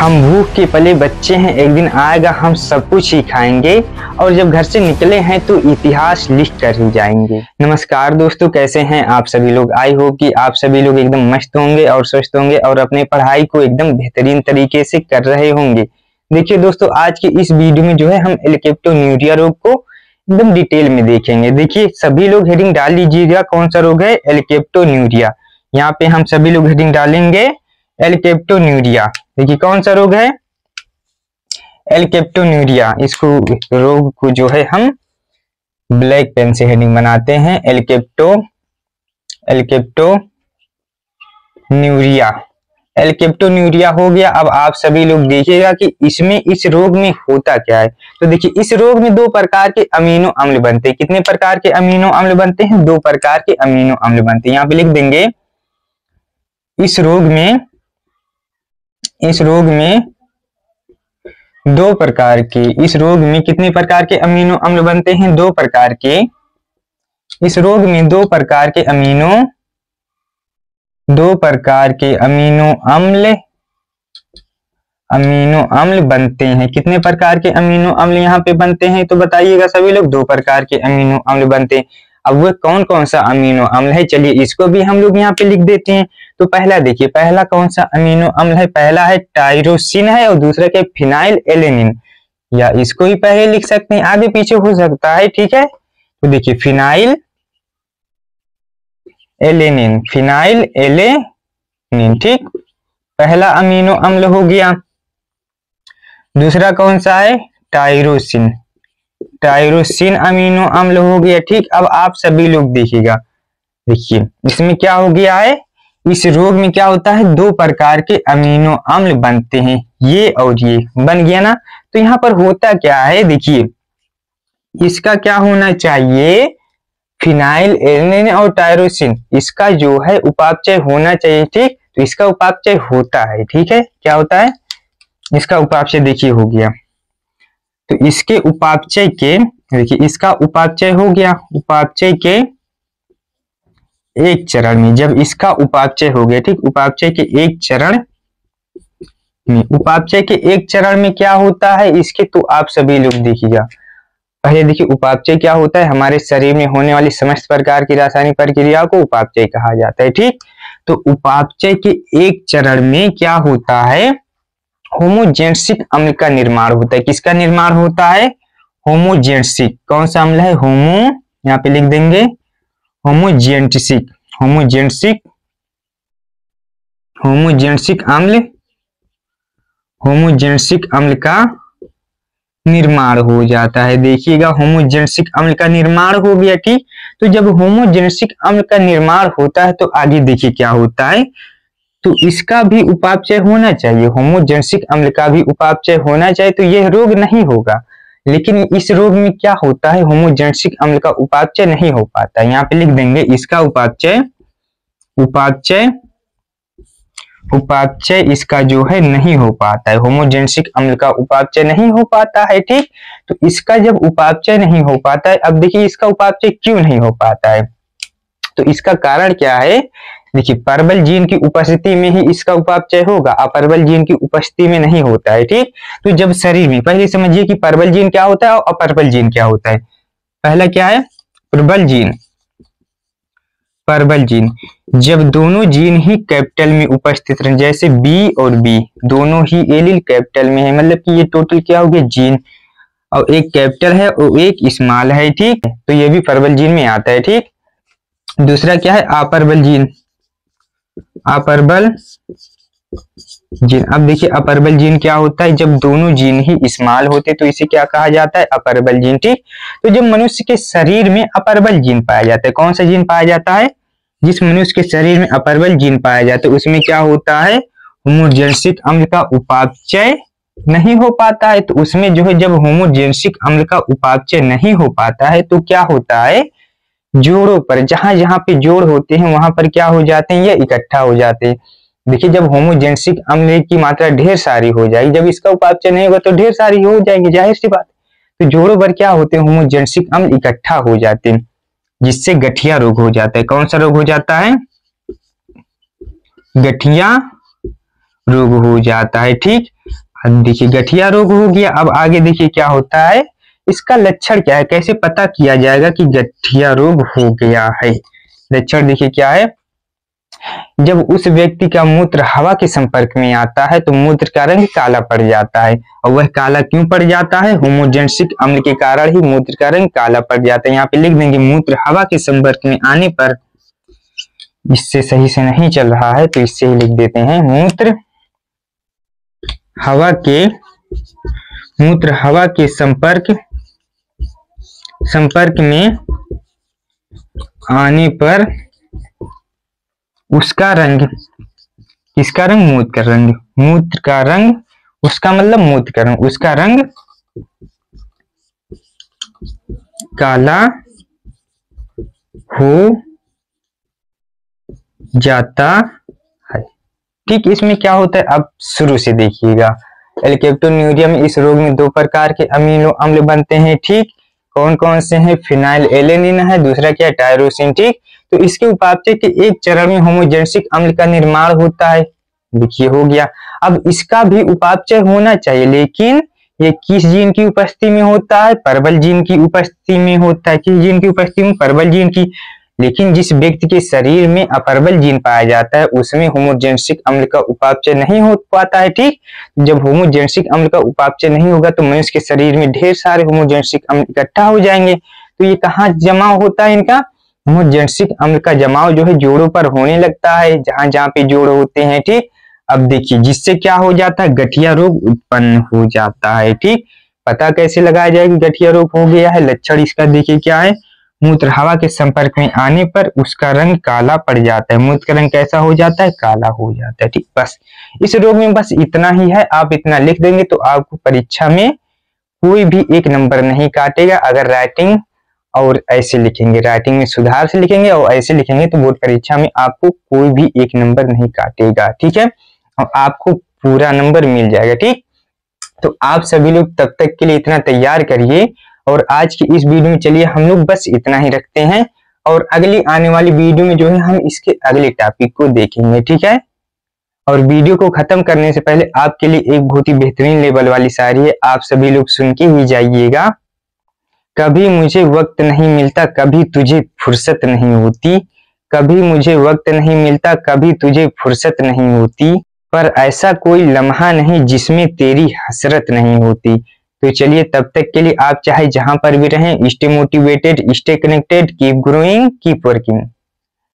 हम भूख के पले बच्चे हैं, एक दिन आएगा हम सब कुछ ही खाएंगे और जब घर से निकले हैं तो इतिहास लिख कर ही जाएंगे। नमस्कार दोस्तों, कैसे हैं आप सभी लोग। आई होप कि आप सभी लोग एकदम मस्त होंगे और स्वस्थ होंगे और अपने पढ़ाई को एकदम बेहतरीन तरीके से कर रहे होंगे। देखिए दोस्तों, आज की इस वीडियो में जो है हम एल्केप्टोन्यूरिया रोग को एकदम डिटेल में देखेंगे। देखिए सभी लोग हेडिंग डाल लीजिएगा, कौन सा रोग है, एल्केप्टोन्यूरिया। यहाँ पे हम सभी लोग हेडिंग डालेंगे एल्केप्टोन्यूरिया। देखिए कौन सा रोग है, एल्केप्टोन्यूरिया। इसको रोग को जो है हम ब्लैक पेन से हेडिंग बनाते हैं, एल्केप्टोन्यूरिया। एल्केप्टोन्यूरिया हो गया। अब आप सभी लोग देखिएगा कि इसमें इस रोग में होता क्या है। तो देखिए इस रोग में दो प्रकार के अमीनो अम्ल बनते हैं। कितने प्रकार के अमीनो अम्ल बनते हैं, दो प्रकार के अमीनो अम्ल बनते हैं। यहाँ पे लिख देंगे इस रोग में दो प्रकार के, इस रोग में कितने प्रकार के अमीनो अम्ल बनते हैं, दो प्रकार के। इस रोग में दो प्रकार के अमीनो अम्ल बनते हैं। कितने प्रकार के अमीनो अम्ल यहाँ पे बनते हैं, तो बताइएगा सभी लोग, दो प्रकार के अमीनो अम्ल बनते हैं। अब वो कौन कौन सा अमीनो अम्ल है, चलिए इसको भी हम लोग यहाँ पे लिख देते हैं। तो पहला देखिए, पहला कौन सा अमीनो अम्ल है, पहला है टायरोसिन है और दूसरा क्या, फिनाइल एलेनिन। या इसको ही पहले लिख सकते हैं, आगे पीछे हो सकता है, ठीक है। तो देखिए फिनाइल एलेनिन, ठीक, पहला अमीनो अम्ल हो गया। दूसरा कौन सा है, टायरोसिन अमीनो अम्ल हो गया, ठीक। अब आप सभी लोग देखिएगा, देखिए इसमें क्या हो गया है, इस रोग में क्या होता है, दो प्रकार के अमीनो अम्ल बनते हैं, ये और ये बन गया ना। तो यहाँ पर होता क्या है, देखिए इसका क्या होना चाहिए, फिनाइल एलेनिन और टायरोसिन, इसका जो है उपापचय होना चाहिए, ठीक। तो इसका उपापचय होता है, ठीक है। क्या होता है, इसका उपापचय देखिए हो गया। तो इसके उपापचय के, देखिए इसका उपापचय हो गया, उपापचय के एक चरण में, जब इसका उपापचय हो गया, ठीक, उपापचय के एक चरण में क्या होता है इसके, तो आप सभी लोग देखिएगा। पहले देखिए उपापचय क्या होता है, हमारे शरीर में होने वाली समस्त प्रकार की रासायनिक प्रक्रिया को उपापचय कहा जाता है, ठीक। तो उपापचय के एक चरण में क्या होता है, होमोजेनेसिक अम्ल का निर्माण होता है। किसका निर्माण होता है, होमोजेनेसिक। कौन सा अम्ल है, यहाँ पे लिख देंगे होमोजेनेसिक अम्ल का निर्माण हो जाता है। देखिएगा होमोजेनेसिक अम्ल का निर्माण हो गया, ठीक। तो जब होमोजेनेसिक अम्ल का निर्माण होता है तो आगे देखिए क्या होता है, तो इसका भी उपापचय होना चाहिए, होमोजेनेसिक अम्ल का भी उपापचय होना चाहिए, तो यह रोग नहीं होगा। लेकिन इस रोग में क्या होता है, होमोजेनेसिक अम्ल का उपापचय नहीं हो पाता। यहाँ पे लिख देंगे इसका उपापचय इसका जो है नहीं हो पाता है, होमोजेनेसिक अम्ल का उपापचय नहीं हो पाता है, ठीक। तो इसका जब उपापचय नहीं हो पाता है, अब देखिए इसका उपापचय क्यों नहीं हो पाता है, तो इसका कारण क्या है, देखिए परबल जीन की उपस्थिति में ही इसका उपापचय होगा, अपरबल जीन की उपस्थिति में नहीं होता है, ठीक। तो जब शरीर में, पहले समझिए कि परबल जीन क्या होता है और अपरबल जीन क्या होता है। पहला क्या है, परबल जीन, जब दोनों जीन ही कैपिटल में उपस्थित रहे, जैसे बी और बी दोनों ही एलील कैपिटल में है, मतलब कि ये टोटल क्या हो गया, जीन, और एक कैपिटल है और एक स्मॉल है, ठीक। तो ये भी परबल जीन में आता है, ठीक। दूसरा क्या है, अपरबल जीन। अब देखिए अपरबल जीन क्या होता है, जब दोनों जीन ही स्मॉल होते तो इसे क्या कहा जाता है, अपरबल जीन, ठीक। तो जब मनुष्य के शरीर में अपरबल जीन पाया जाता है, कौन सा जीन पाया जाता है, जिस मनुष्य के शरीर में अपरबल जीन पाया जाता है उसमें क्या होता है, होमोजेनेसिक अम्ल का उपापचय नहीं हो पाता है। तो उसमें जो है जब होमोजेनेसिक अम्ल का उपापचय नहीं हो पाता है तो क्या होता है, जोड़ों पर, जहां जहां पे जोड़ होते हैं वहां पर क्या हो जाते हैं, ये इकट्ठा हो जाते हैं। देखिए जब होमोजेनेसिक अम्ल की मात्रा ढेर सारी हो जाएगी, जब इसका उपापचय नहीं होगा तो ढेर सारी हो जाएंगी, जाहिर सी बात। तो जोड़ों पर क्या होते हैं, होमोजेनेसिक अम्ल इकट्ठा हो जाते हैं, जिससे गठिया रोग हो जाता है। कौन सा रोग हो जाता है, गठिया रोग हो जाता है। ठीक, अब देखिए गठिया रोग हो गया। अब आगे देखिए क्या होता है, इसका लक्षण क्या है, कैसे पता किया जाएगा कि गठिया रोग हो गया है। लक्षण देखिए क्या है, जब उस व्यक्ति का मूत्र हवा के संपर्क में आता है तो मूत्र का रंग काला पड़ जाता है। और वह काला क्यों पड़ जाता है, होमोजेंसिक अम्ल के कारण ही मूत्र का रंग काला पड़ जाता है। यहाँ पे लिख देंगे मूत्र हवा के संपर्क में आने पर, इससे सही से नहीं चल रहा है तो इससे ही लिख देते हैं, मूत्र हवा के संपर्क में आने पर उसका रंग, किसका रंग, मूत्र का रंग, उसका मतलब मूत्र का रंग, उसका रंग काला हो जाता है। ठीक, इसमें क्या होता है, अब शुरू से देखिएगा। एल्केप्टोन्यूरिया में इस रोग में 2 प्रकार के अमीनो अम्ल बनते हैं। ठीक, कौन कौन से हैं, फिनाइल एलेनिन है, दूसरा क्या है, टायरोसिन। ठीक, तो इसके उपापचय के एक चरण में होमोजेंसिक अम्ल का निर्माण होता है। देखिए हो गया। अब इसका भी उपापचय होना चाहिए, लेकिन ये किस जीन की उपस्थिति में होता है, परबल जीन की उपस्थिति में होता है। किस जीन की उपस्थिति में, परबल जीन की। लेकिन जिस व्यक्ति के शरीर में अपरबल जीन पाया जाता है उसमें होमोजेंसिक अम्ल का उपापचय नहीं हो पाता है। ठीक, जब होमोजेंसिक अम्ल का उपापचय नहीं होगा तो मनुष्य के शरीर में ढेर सारे होमोजेंसिक अम्ल इकट्ठा हो जाएंगे। तो ये कहाँ जमाव होता है इनका, होमोजेंसिक अम्ल का जमाव जो है जोड़ों पर होने लगता है, जहां जहां पे जोड़ होते हैं। ठीक, अब देखिए जिससे क्या हो जाता है, गठिया रोग उत्पन्न हो जाता है। ठीक, पता कैसे लगाया जाए कि गठिया रोग हो गया है, लक्षण इसका देखिए क्या है, मूत्र हवा के संपर्क में आने पर उसका रंग काला पड़ जाता है। मूत्र का रंग कैसा हो जाता है, काला हो जाता है। ठीक, बस इस रोग में बस इतना ही है। आप इतना लिख देंगे तो आपको परीक्षा में कोई भी एक नंबर नहीं काटेगा। अगर राइटिंग और ऐसे लिखेंगे, राइटिंग में सुधार से लिखेंगे और ऐसे लिखेंगे तो बोर्ड परीक्षा में आपको कोई भी एक नंबर नहीं काटेगा। ठीक है, और आपको पूरा नंबर मिल जाएगा। ठीक, तो आप सभी लोग तब तक के लिए इतना तैयार करिए। और आज की इस वीडियो में चलिए हम लोग बस इतना ही रखते हैं, और अगली आने वाली वीडियो में जो है हम इसके अगले टॉपिक को देखेंगे। ठीक है, और वीडियो को खत्म करने से पहले आपके लिए एक बहुत ही बेहतरीन लेवल वाली शायरी है, आप सभी लोग सुन के ही जाइएगा। कभी मुझे वक्त नहीं मिलता, कभी तुझे फुर्सत नहीं होती, कभी मुझे वक्त नहीं मिलता, कभी तुझे फुर्सत नहीं होती, पर ऐसा कोई लम्हा नहीं जिसमें तेरी हसरत नहीं होती। तो चलिए तब तक के लिए आप चाहे जहां पर भी रहें, stay motivated, stay connected, keep growing, keep working.